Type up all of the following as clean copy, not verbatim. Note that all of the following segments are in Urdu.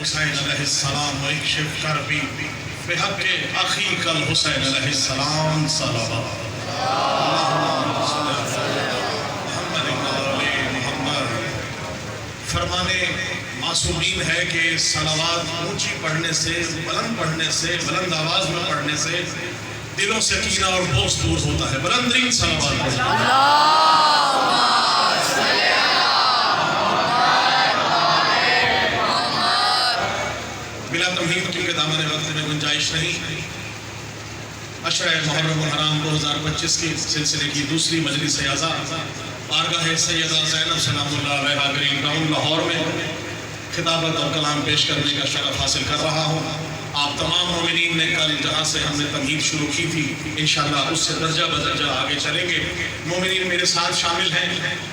الحسین علیہ السلام واکشف کربی بحق اخیک الحسین علیہ السلام صلوات محمد۔ فرمانے معصومین ہے کہ صلوات اونچی پڑھنے سے، بلند پڑھنے سے، بلند آواز میں پڑھنے سے دلوں سے کینہ اور بغض دور ہوتا ہے۔ بلند ترین صلوات پڑھیں۔ بلا تمہید کیونکہ دامن وقت میں گنجائش نہیں، عشرہ محرم الحرام 2025 کی سلسلے کی دوسری مجلس اعزا بارگاہ سیدہ زینب سلام اللہ علیہا گرین گراؤنڈ لاہور میں خطابت اور کلام پیش کرنے کا شرف حاصل کر رہا ہوں۔ آپ تمام مومنین نے کل جہاں سے ہم نے تمہید شروع کی تھی انشاءاللہ اس سے درجہ بدرجہ آگے چلیں گے۔ مومنین میرے ساتھ شامل ہیں،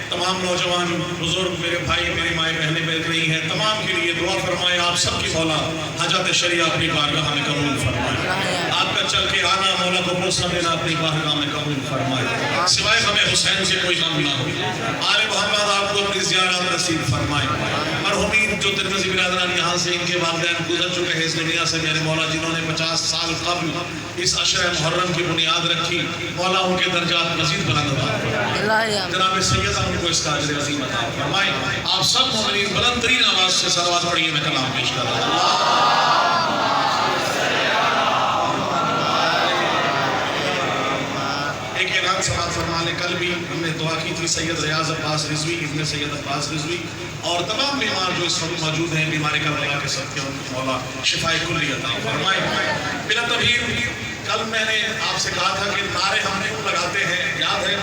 تمام نوجوان بزرگ میرے بھائی میری مائیں بہنیں بیٹھ رہی ہیں، تمام کے لیے دعا فرمائے آپ سب کی مولا حاجات شریعہ اپنی بارگاہ میں قبول فرمائے، آپ کا چل کے آنا مولا کو پوسا دینا اپنی بارگاہ میں قبول فرمائے، سوائے ہمیں حسین سے کوئی غم نہ ہو، آل محمد آپ کو اپنی زیارت نصیب فرمائے۔ مرحومین جو ترمذی برادران یہاں سے ان کے والدین گزر چکے ہیں اس دنیا سے، میرے مولا جنہوں نے 50 سال قبل اس عشرہ محرم کی بنیاد رکھی، مولا ان کے درجات مزید بلند عطا فرمائے، جناب سیدہ ان کو اس کا اجر عظیم عطا فرمائے۔ آپ سب مومنین بلند ترین آواز سے صلوات پڑھیے، میں کلام پیش کر رہا ہوں۔ ایک اعلان سماعت فرما لیں، کل بھی ہم نے دعا کی تھی سید ریاض عباس رضوی ابن سید عباس رضوی اور تمام بیمار جو اس وقت موجود ہیں بیماری کا بلا کے صدقے ان کو مولا شفائے کلی عطا فرمائے۔ بلا تمہید کل میں نے آپ سے کہا تھا کہ نعرے ہم کیوں لگاتے ہیں، یاد ہے؟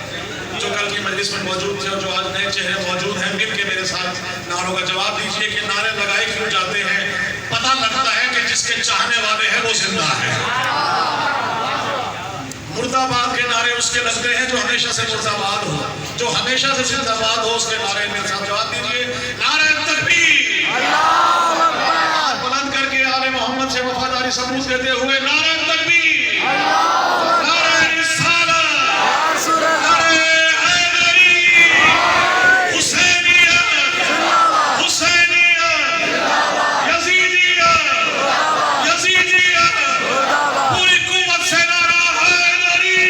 جو کل کی مجلس میں موجود تھے اور جو آج نئے چہرے موجود ہیں مل کے میرے ساتھ نعروں کا جواب دیجئے کہ نعرے لگائے کیوں جاتے ہیں؟ پتہ لگتا ہے کہ جس کے چاہنے والے ہیں وہ زندہ ہے۔ مرد آباد کے نعرے اس کے لگتے ہیں جو ہمیشہ سے مرد آباد ہو، جو ہمیشہ سے زندہ آباد ہو، اس کے نعرے میرے ساتھ جواب دیجئے، نعرہ تکبیر، اللہ بلند کر کے آل محمد سے وفاداری ثبوت دیتے ہوئے نعرہ تکبیر، نعرہ رسالت، نعرہ حیدری، حسینیت، حسینیت، یزیدیت، یزیدیت، پوری قوت سے نعرہ حیدری۔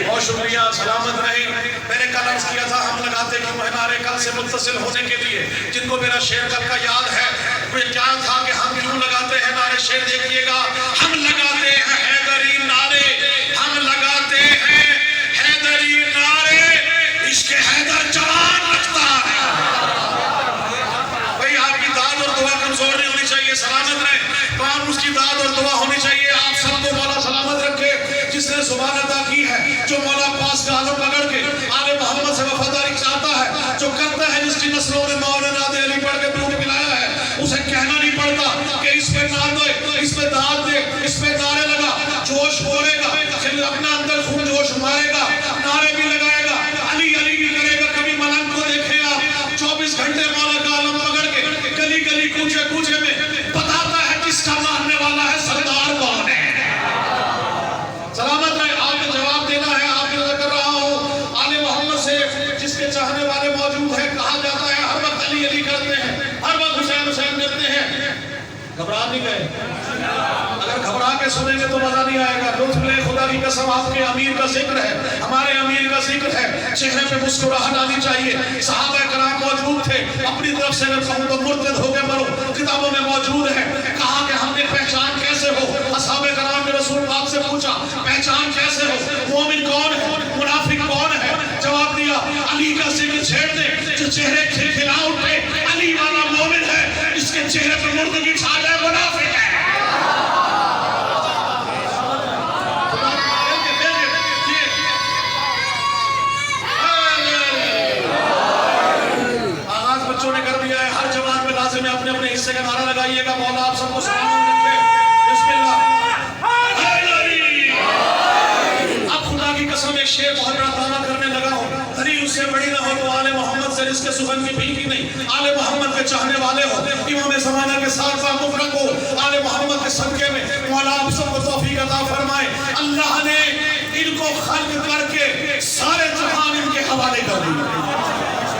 بہت شکریہ، سلامت رہیں۔ میں نے کل عرض کیا تھا ہم لگاتے کیوں ہیں نعرے، کل سے متصل ہونے کے لیے جن کو میرا شعر کل کا یاد ہے وہ کیا تھا کہ ہم کیوں لگاتے ہیں نعرے، شعر دیکھئے گا، ہم لگاتے ہیں حیدری نعرے، ہم لگاتے ہیں حیدری نعرے، عشق حیدر جوان رکھتا ہے۔ بھئی آپ کی داد اور دعا کمزور نہیں ہونی چاہیے، سلامت رہیں، کام اس کی داد اور دعا ہونی چاہیے، آپ سب کو مولا سلامت رکھے۔ جس نے زبان عطا کی ہے، جو مولا پاس کا عالم پکڑ کے آل محمد سے وفاداری چاہتا ہے، جو کرتا ہے جس کی نسلوں نے مولانا ناد علی پڑھ کے دودھ پلایا ہے، اسے کہنا نہیں پڑتا کہ اس پہ ناد دے، اس پہ داد دے، اس پہ نعرے لگا، جوش بولے گا، پھر اپنا اندر خون جوش مارے گا، نعرے بھی لگائے گا، علی علی بھی کرے گا۔ کبھی ملنگ کو دیکھے آپ 24 گھنٹے مولا کا عالم پکڑ کے گلی گلی کوچے کوچے میں بتاتا ہے جس کا مارنے والا ہے سردار کون ہے۔ سلامت رہے، آپ نے جواب دینا ہے، آپ نے کر رہا ہوں آل محمد سے جس کے چاہنے والے موجود ہیں، کہا جاتا ہے ہر وقت علی علی کرتے ہیں، ہر وقت حسین حسین کرتے ہیں۔ گھبرا نہیں گئے؟ اگر گھبرا کے سنیں گے تو مزہ نہیں آئے گا۔ لطف لے، خدا کی قسم آپ کے امیر کا ذکر ہے، ہمارے امیر کا ذکر ہے، چہرے پہ مسکراہٹ آنی چاہیے۔ صحابہ کرام موجود تھے، اپنی طرف سے اگر کہوں تو مرتد ہو کے مرو، کتابوں میں موجود ہے۔ کہا کہ ہم نے پہچان کیسے ہو؟ اصحاب کرام نے رسول پاک سے پوچھا پہچان کیسے ہو؟ مومن کون ہے؟ منافق کون ہے؟ جواب دیا علی کا ذکر چھیڑ دے، جو چہرے کھلکھلا اٹھے علی والا مومن ہے، اس کے چہرے پر مردگی چھا جائے منافق ہے۔ آغاز بچوں نے کر دیا ہے، ہر جوان میں لازم ہے اپنے اپنے حصے کا نعرہ لگائیے گا، مولا آپ سب کو سلامت رکھے۔ بسم اللہ۔ اب خدا کی قسم ایک شعر محرہ تانا کرنے لگا ہوں، دھری اس سے بڑی نہ ہو تو آل محمد سے جس کے سخن کی بھیگی نہیں، آل محمد کے چاہنے والے ہو، امام زمانہ کے ساتھ ساتھ مفرق ہو، آل محمد کے صدقے میں مولا آپ سب کو توفیق عطا فرمائے۔ اللہ نے ان کو خلق کر کے سارے جہان ان کے حوالے کر دی۔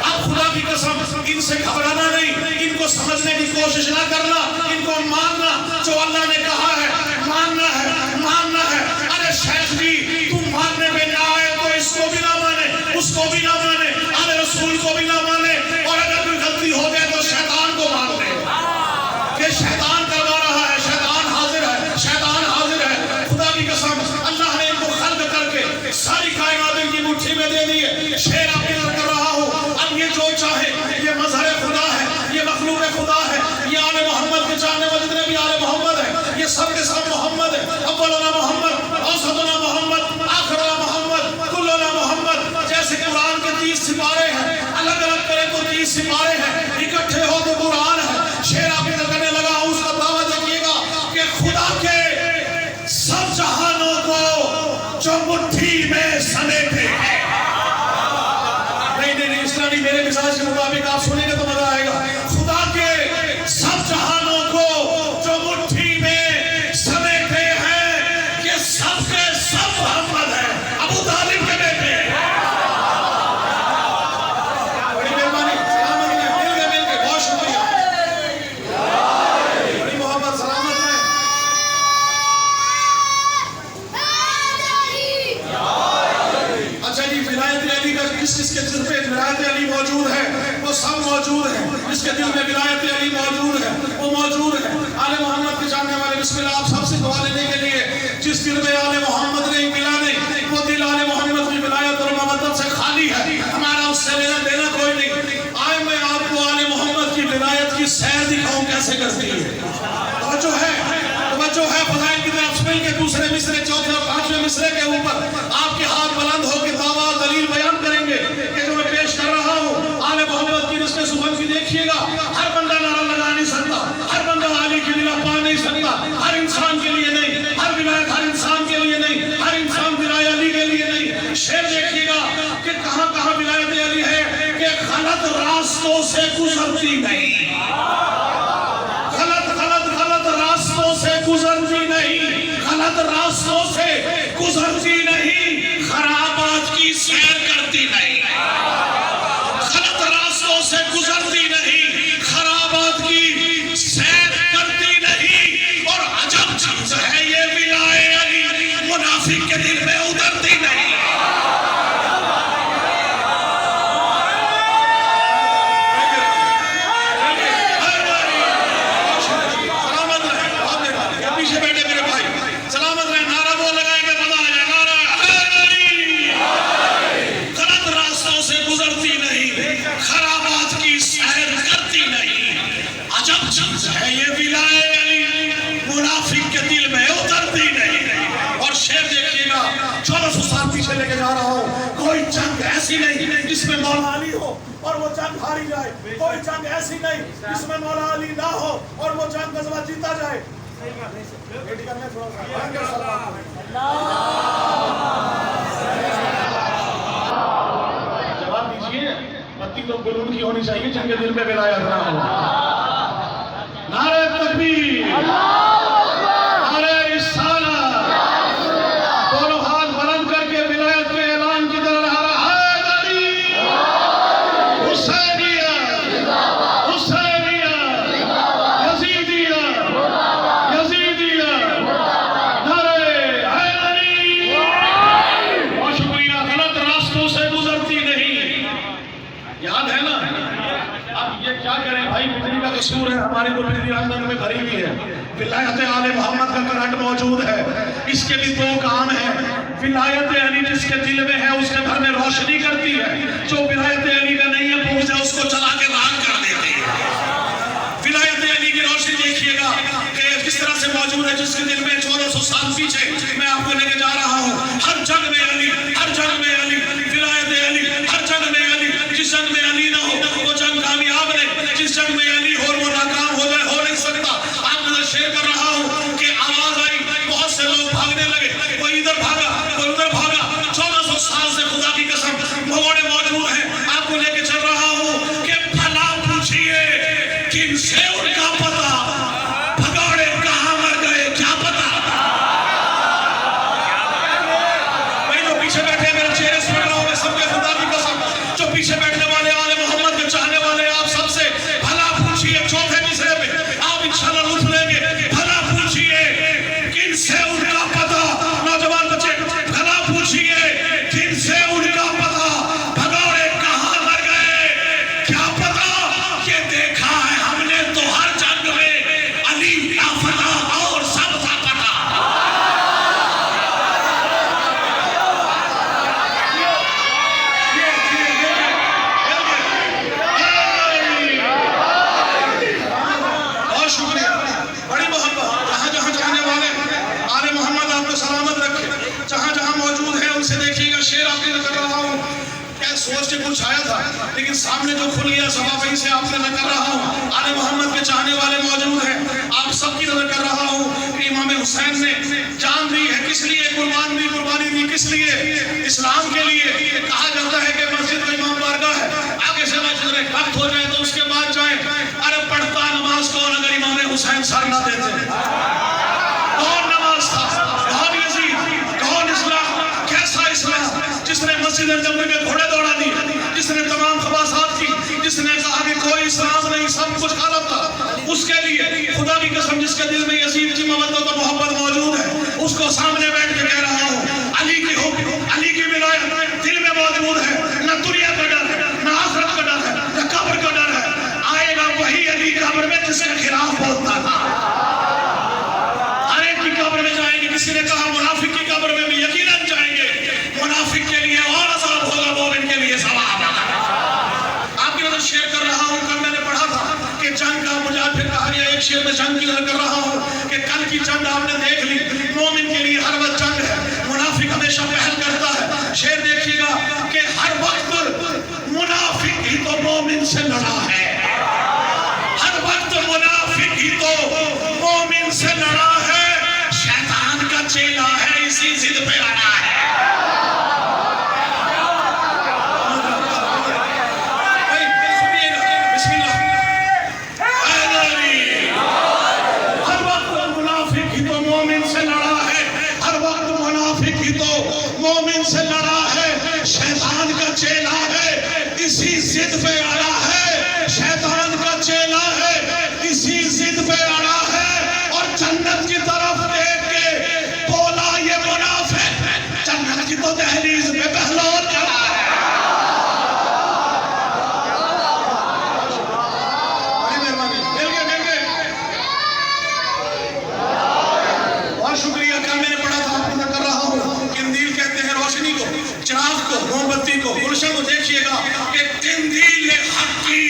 اب خدا کی قسم قسم ان سے گھبرانا نہیں، ان کو سمجھنے کی کوشش نہ کرنا، ان کو ماننا، جو اللہ نے کہا ہے ماننا ہے، ماننا ہے۔ ارے شیخ جی تم ماننے میں نہ آئے تو اس کو بھی نہ مانے، اس کو بھی نہ مانے، ارے رسول کو بھی نہ مانے، اور اگر کوئی غلطی ہو جائے تو شیطان کو مان لے کہ شیطان کروا رہا ہے، شیطان حاضر ہے، شیطان حاضر ہے۔ خدا کی قسم اللہ نے ان کو خلق کر کے ساری کائنات ان کی مٹھی میں دے دی ہے۔ شعر آپ کر رہا ہوں، اب یہ جو چاہے، یہ مظہر خدا ہے، یہ مخلوق خدا ہے، یہ آل محمد کے چاہنے والے جتنے بھی آل محمد ہے، یہ سب کے سب محمد ہے۔ اولنا محمد، اوسطنا محمد، آخرنا محمد، کلنا محمد۔ جیسے قرآن کے 30 سپارے ہیں، الگ الگ کرے تو 30 سپارے ہیں، اکٹھے ہو تو قرآن ہے۔ شعر آپ کرنے لگا ہوں، اس کا دعویٰ دیکھیے گا کہ خدا کے سب جہانوں کو جو مٹھی میں سمیٹے ہیں۔ نہیں اس طرح نہیں، میرے مزاج کے مطابق آپ سنیں گے تو مزہ آئے گا۔ خدا کے سب جہانوں کو جو مٹھی میں سمیٹے ہیں، یہ سب کے سب محمد ہیں، ابو طالب کے بیٹے۔ بڑی مہربانی، سلامت رہیں، مل کے بہت شکریہ، بڑی محبت، سلامت رہیں۔ اچھا جی، ولایت علی کا جس کے دل میں ولایت علی موجود ہے وہ سب موجود ہے، جس کے دل میں ولایت علی موجود ہے وہ موجود ہے۔ آل محمد کے جاننے والے بسم اللہ، آپ سب سے دعا لینے کے لیے، جس دل میں آل محمد نہیں ملا نہیں، وہ دل آل محمد کی ولایت اور محبت سے خالی ہے، ہمارا اس سے لینا دینا کوئی نہیں۔ آئے میں آپ کو آل محمد کی ولایت کی سیر دکھاؤں کیسے کرتی ہے۔ توجہ ہے فضائل کی طرف سنیں کے دوسرے مصرے، چوتھے اور پانچویں مصرے کے اوپر آپ کے ہاتھ بلند ہو کے دعویٰ دلیل بیان کریں گے کہ جو میں پیش کر رہا ہوں آل محمد کی نسل سبحان کی دیکھیے گا۔ ہر بندہ نعرہ لگا نہیں سکتا، ہر بندہ علی کی دلہ پا نہیں سکتا، ہر انسان کے لیے نہیں، ہر ولایت ہر انسان کے لیے نہیں، ہر انسان ولایت علی کے لیے نہیں۔ شعر دیکھیے گا کہ کہاں کہاں ولایت علی ہے کہ غلط راستوں سے گزرتی نہیں، غلط راستوں سے گزرتی نہیں، غلط راستوں سے گزرتی نہیں، خرابات کی سیر کرتی نہیں، غلط راستوں سے گزرتی نہیں، خرابات کی سیر کرتی نہیں، اور عجب چیز ہے یہ ولایت علی منافق کے دل میں اترتی نہیں۔ لے کے جا رہا ہوں، کوئی جنگ ایسی نہیں جس میں مولا علی ہو اور وہ جنگ ہاری جائے، کوئی جنگ ایسی نہیں جس میں مولا علی نہ ہو اور وہ جنگ غزوہ جیتا جائے۔ جواب دیجئے، بتی تو بلون کی ہونی چاہیے جن کے دل میں ولایت نہ ہو۔ نعرہ تکبیر، نعرہ رسالہ، دونوں ہاتھ بلند کر کے ولایت کے اعلان کی طرح قصور ہے، ہماری تو بجلی آنگن میں بھری ہوئی ہے۔ ولایت آل محمد کا کرنٹ موجود ہے، اس کے بھی دو کام ہیں۔ ولایت علی جس کے دل میں ہے اس کے گھر میں روشنی کرتی ہے، جو ولایت علی کا نہیں ہے پوچھ جائے اس کو چلا کے راک کر دیتی ہے۔ ولایت علی کی روشنی دیکھیے گا کہ کس طرح سے موجود ہے، جس کے دل میں 1400 سال پیچھے میں آپ کو لے کے جا رہا ہوں۔ ہر جنگ میں علی، ہر جنگ میں علی، ولایت علی، ہر جنگ میں علی۔ جس جنگ میں علی نہ ہو وہ جنگ کامیاب نہیں، جس جنگ میں علی ہو وہ ناکام ہو جائے ہو نہیں سکتا۔ آپ میں شیئر کر رہا ہوں کہ آواز آئی، بہت سے لوگ بھاگنے لگے، کوئی ادھر بھاگا کوئی ادھر بھاگا۔ 1400 سال سے خدا کی قسم بھگوڑے موجود ہیں، آپ کو لے کے چل رہا ہوں کہ بھلا پوچھئے کن سے ان کا پتا، بھگوڑے کہاں مر گئے کیا پتا۔ بھائی جو پیچھے بیٹھے میرے چہرے سن رہا ہوں میں سب کے خدا کی قسم، جو پیچھے بیٹھنے والے آل محمد کے چاہنے والے سوچ کے کچھ آیا تھا، لیکن سامنے جو کھل گیا سبا وہیں سے آپ سے میں کر رہا ہوں. آل محمد کے چاہنے والے موجود ہیں، آپ سب کی نظر کر رہا ہوں کہ امام حسین نے جان دی ہے کس لیے، قربانی دی کس لیے؟ اسلام کے لیے. کہا جاتا ہے کہ مسجد کا امام بارگاہ ہے، آگے سے مسجد وقت ہو جائے تو اس کے بعد جائیں. ارے پڑھتا نماز کون اگر امام حسین سر نہ دیتے؟ کون نماز تھا، کون یزید، کون اسلام، کیسا اسلام جس نے مسجد نبوی میں گھوڑے دوڑا دی، جس نے تمام خباثات کی، جس نے کہا کہ کوئی اسلام نہیں، سب کچھ غلط تھا. اس کے لیے خدا کی قسم جس کے دل میں یزید کی مودت و محبت موجود ہے، اس کو سامنے بیٹھ کے کہہ رہا ہوں علی کی حکم، علی کی ولایت دل میں موجود ہے. نہ دنیا کا ڈر ہے، نہ آخرت کا ڈر ہے، نہ قبر کا ڈر ہے. آئے گا وہی علی قبر میں جس کے خلاف بولتا تھا. ہر ایک کی قبر میں جائیں گے. کسی نے کہا منافق کی قبر میں بھی یقیناً جائیں گے. منافق کے لیے اور عذاب ہوگا، مومن کے لیے ثواب ہوگا. آپ کی نظر شیئر کر رہا ہوں. کل میں نے پڑھا تھا کہ جنگ کا مجھے پھر کہا گیا، ایک شیئر میں جنگ کی نظر کر رہا ہوں کہ کل کی جنگ آپ نے دیکھ لی. مومن کے لیے ہر وقت جنگ ہے، منافق ہمیشہ پہل کرتا ہے. شیئر دیکھیے گا کہ ہر وقت منافق ہی تو مومن سے لڑا ہے، ہر وقت منافق ہی تو مومن سے لڑا ہے. شیطان کا چیلا ہے، اسی ضد پہ اڑا ہے. مومن سے لڑا ہے، شیطان کا چیلا ہے، اسی ضد پہ اڑا ہے. شیطان کا چیلا ہے، اسی ضد پہ اڑا ہے. اور جنت کی طرف دیکھ کے بولا یہ منافق جنت کی تو دہلیز پہ بہلول کھڑا ہے. بہت شکریہ. کل میں نے پڑھا تھا، آپ کو کر رہا ہوں. قندیل کہتے ہیں روشنی کو، چراغ کو، موم بتی کو. گلشن کو دیکھیے گا کہ قندیل حق کی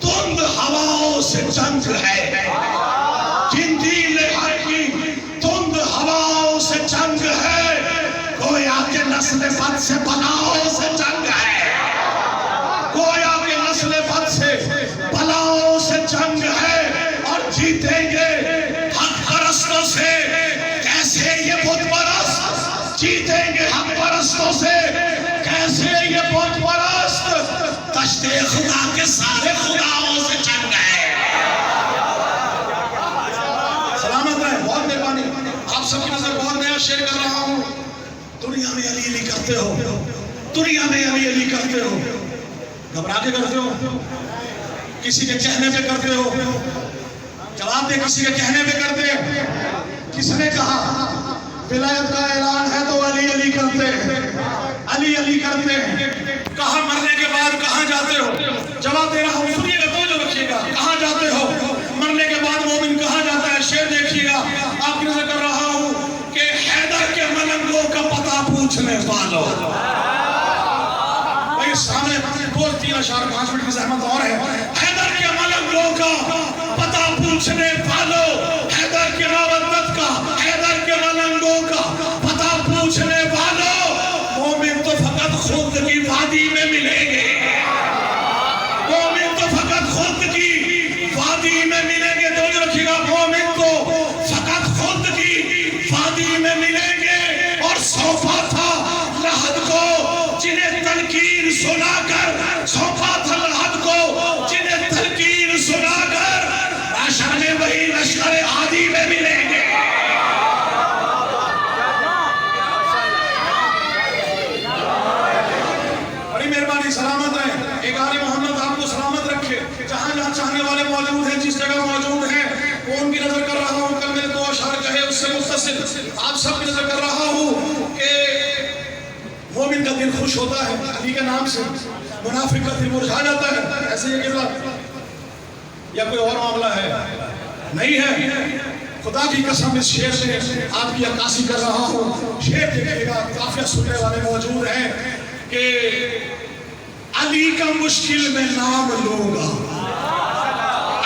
تند ہواؤں سے جنگ ہے. قندیل حق کی تند ہواؤں سے جنگ ہے. گویا کہ نسل بد سے بلاؤں سے جنگ ہے. گویا کہ نسل بد سے بلاؤں سے جنگ ہے. اور جیتیں گے حق پرستوں سے. کیسے یہ بت پرست جیتیں گے حق پرستوں سے؟ کیسے یہ بت پرست؟ دشت خدا کے سارے خداؤں سے جنگ ہے. سلامت رہے. بہت مہربانی. آپ سب کی نظر بہت نیا شیئر کر رہا ہوں. دنیا میں علی علی کرتے ہو، دنیا میں علی علی کرتے ہو. گھبرا کے کرتے ہو، کسی کے کہنے پہ کرتے ہو. جواب دے، کسی کے کہنے پہ کرتے ہو. کس نے کہا ولایت کا اعلان ہے تو علی علی کرتے ہیں، علی علی کرتے ہیں. کہاں مرنے کے بعد کہاں جاتے ہو؟ جواب دے رہا ہوں، سنیے گا، توجہ رکھیے گا. کہاں جاتے ہو؟ مرنے کے بعد مومن کہاں جاتا ہے؟ شعر دیکھیے گا. آپ کی نظر کر رہا ہوں کہ حیدر کے ملنگوں کا پتہ پوچھنے والوں. بھائی سامنے 2-3 اشعار 5 منٹ کی زحمت اور ہے. حیدر کے ملنگوں کا پتہ پوچھنے والوں، حیدر کے مودت کا، حیدر کے ملنگوں کا پتہ پوچھنے والوں. مومن تو فقط خود کی وادی میں ملیں گے. مومن تو فقط خود کی وادی میں ملیں گے. توجہ رکھیے گا. مومن تو فقط خود کی وادی میں ملیں گے. اور سونپا تھا لحد کو جنہیں تلقین سنا کر، سونپا تھا لحد کو جنہیں تلقین سنا کر، حشر میں وہی لشکر عادی میں ملیں گے. بڑی مہربانی. سلامت رہے. ایک آل محمد آپ کو سلامت رکھے. جہاں جہاں چاہنے والے موجود ہیں، جس جگہ موجود ہیں، وہ ان کی نظر کر رہا ہوں. کل میں نے 2 اشعار کہے، اس سے مختصر آپ سب کی نظر کر رہا ہوں کہ مومن کا دل خوش ہوتا ہے علی کے نام سے، منافق کا دل مرجھا جاتا ہے. ایسے یہ قبلہ یا کوئی اور معاملہ ہے؟ نہیں ہے. خدا کی قسم اس شعر سے آپ کی عکاسی کر رہا ہوں. شعر دیکھیے گا، قافیہ سننے والے موجود ہیں کہ علی کا مشکل میں نام لوں گا،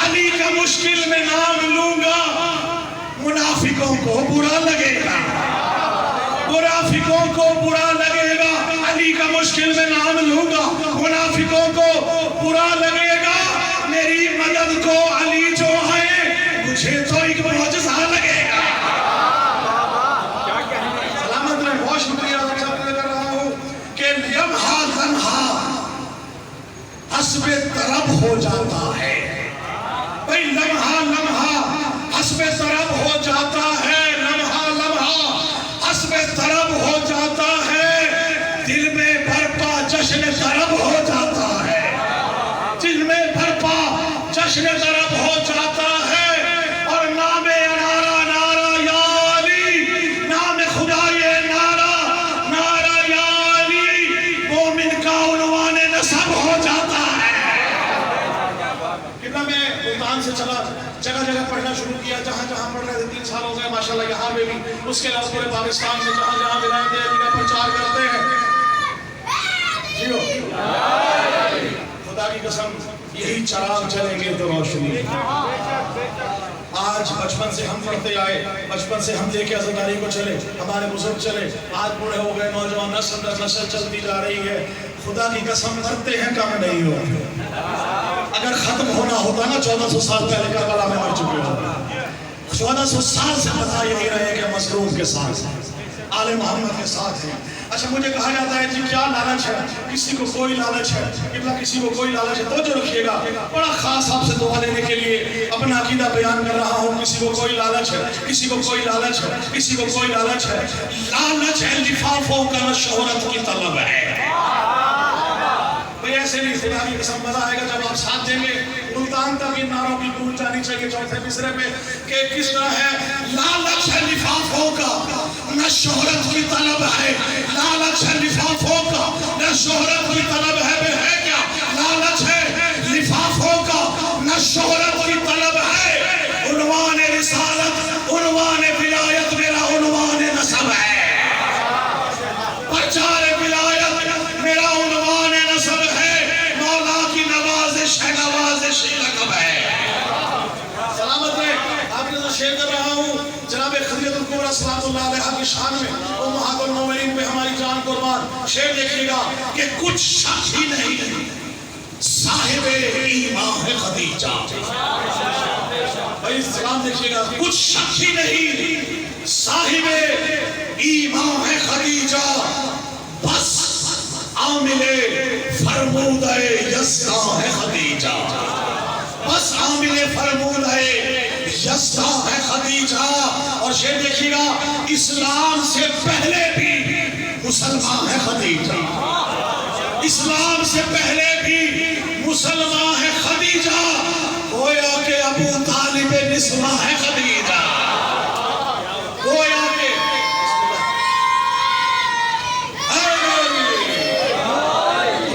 علی کا مشکل میں نام لوں گا. منافقوں کو برا لگے گا، منافقوں کو برا لگے گا. علی کا مشکل میں نام لوں گا، منافقوں کو برا لگے گا، میری مدد کو علی جو ہے مجھے تو ایک معجزہ لگے گا۔ سلامت رہے، بہت شکریہ کر رہا ہوں کہ لمحہ لمحہ حسب طرب ہو جاتا ہے، بھئی لمحہ لمحہ حسب طرب ہو جاتا ہے، لمحہ لمحہ حسب طرب ہو جاتا ہے، دل میں برپا جشن طرب ہو جاتا ہے، دل میں برپا جشن طرب ہو جاتا ہے، اور نام انارہ نعرہ یا علی، نام خدا یہ نعرہ نعرہ یا علی مومن کا عنوان نسب ہو جاتا ہے۔ کتنا میں ملتان سے چلا، جگہ جگہ پڑھنا شروع کیا، جہاں جہاں پڑھ رہے تھے 3 سال ہو گئے ماشاءاللہ یہاں پہ بھی، اس کے علاوہ پورے پاکستان سے جہاں جہاں ولایت علی کا پرچار کرتے ہیں۔ جیو خدا کی قسم یہی چراغ چلیں گے تو روشنی۔ آج بچپن سے ہم پڑھتے آئے، بچپن سے ہم دیکھے عزاداری کو چلے، ہمارے بزرگ چلے، آج بوڑھے ہو گئے، نوجوان نسل در نسل چلتی جا رہی ہے۔ خدا کی قسم مرتے ہیں کم نہیں ہوتے۔ اگر ختم ہونا ہوتا نا 1400 سال پہلے کربلا میں مر چکے ہوتے، 1400 سال سے بتا یہی رہے کہ مظلوم کے ساتھ آل محمد کے ساتھ ہیں۔ اچھا مجھے کہا جاتا ہے جی کیا لالچ ہے؟ کسی کو کوئی لالچ ہے، قبلہ کسی کو کوئی لالچ ہے، توجہ رکھیے گا، بڑا خاص آپ سے دعا لینے کے لیے اپنا عقیدہ بیان کر رہا ہوں۔ کسی کو کوئی لالچ ہے، کسی کو کوئی لالچ ہے، کسی کو کوئی لالچ ہے، لالچ ہے لفافوں کا نہ شہرت کی طلب ہے۔ بھئی ایسے نہیں، خدا کی قسم مزہ آئے گا جب آپ ساتھ دیں گے، ملتان تک ان نعروں کی گونج جانی چاہیے چوتھے مصرے پہ کہ کس طرح ہے۔ لالچ ہے لفافوں کا نہ شہرت کی طلب ہے، لالچ ہے لفافوں کا نہ شہرت کی طلب ہے، بے ہے کیا؟ لالچ ہے لفافوں کا نہ شہرت کی طلب ہے، عنوان رسالت عنوان ولایت میرا عنوان نسب ہے، پرچار ولایت میرا عنوان نسب ہے، مولا کی نوازش ہے، نوازش لقب ہے۔ سلامت رہے، آپ نے تو شیئر کر رہا ہوں جناب خدیجہ الکبریٰ صلی اللہ علیہ کی شان میں، امہات المومنین پہ ہماری جان قربان۔ شیئر دیکھیے گا کہ کچھ شک ہی نہیں صاحب ایمان ہے خدیجہ۔ بھائی سلام دیکھیے گا، کچھ شک ہی نہیں صاحب ایمان ہے خدیجہ، بس عامل فرمودہ یزداں ہے خدیجہ، بس عامل فرمودہ یزداں ہے خدیجہ۔ اور شیئر دیکھیے گا اسلام سے پہلے بھی مسلمان ہے خدیجہ، اسلام سے پہلے بھی مسلمان ہے خدیجہ، گویا کہ ابو طالب نسوہ ہے خدیجہ، گویا کہ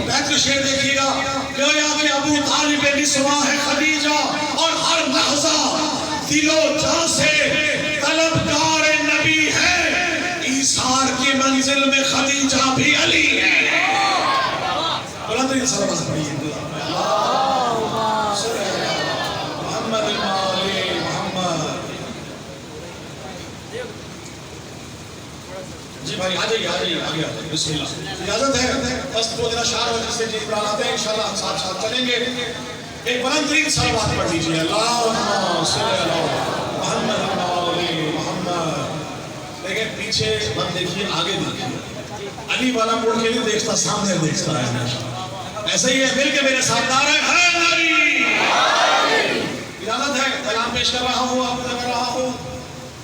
بہتر شیئر دیکھیے گا، گویا کہ ابو طالب نسوہ ہے خدیجہ، اور ہر لحظہ دل و جان سے طلبگار نبی ہے، ایثار کی منزل میں خدیجہ بھی علی ہے۔ بلندی سے سلام پڑھیے، محمد المعالی محمد۔ جی بھائی آجائیے آگے بسم اللہ، اجازت ہے بس 2 دن اشعار اور جس سے جی عبران آتے ہیں انشاءاللہ ہم ساتھ ساتھ چلیں گے۔ ایک بلند ترین صلوات پڑھ دیجئے، اللہم صلی اللہ محمد المعالی محمد۔ لیکن پیچھے مت دیکھیے، آگے دیکھیے، علی والا موڑ کے نہیں دیکھتا، سامنے دیکھتا ہے، ایسے ہی ہے، مل کے میرے ساتھ نعرہ ہے علی۔ اجازت ہے کلام پیش کر رہا ہوں، آپ کو کر رہا ہوں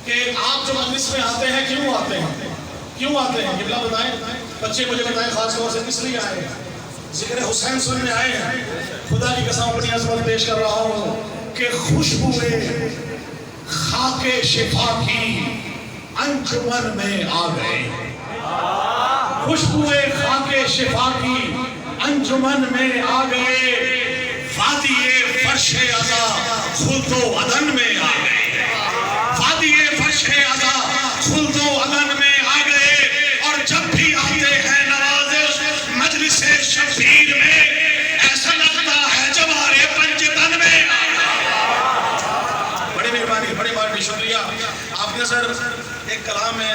کہ آپ جو مجلس میں آتے ہیں کیوں آتے ہیں، کیوں آتے ہیں؟ قبلہ بتائیں، بچے مجھے بتائیں خاص طور سے کس لیے آئے ہیں؟ ذکر حسین سننے آئے ہیں؟ خدا کی قسم اپنی عظمت پیش کر رہا ہوں کہ خوشبوئے خاک شفا کی انجمن میں آ گئے، خوشبوئے خاک شفا کی انجمن میں آ گئے، وادی فرش عزا خلد و عدن میں آ گئے، وادی فرش عزا خلد و عدن میں آ گئے، اور جب بھی آتے ہیں نوازش مجلس شبیر میں ایسا لگتا ہے جوارے پنجتن میں۔ بڑی مہربانی، بڑی بڑی شکریہ۔ آپ نے سر ایک کلام ہے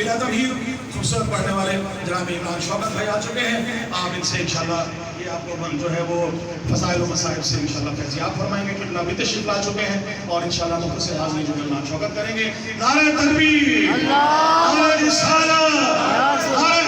بلا تمہید خوبصورت پڑھنے والے جناب عمران شوکت بھائی آ چکے ہیں. آپ ان سے انشاءاللہ یہ آپ کو جو ہے وہ فضائل و مصائب سے انشاءاللہ فیضیاب فرمائیں گے. قبلہ بھی تشریف لا چکے ہیں اور انشاءاللہ مختصر حاضری جو ہے عمران شوکت کریں گے. نعرہ تکبیر، نعرہ رسالت، نعرہ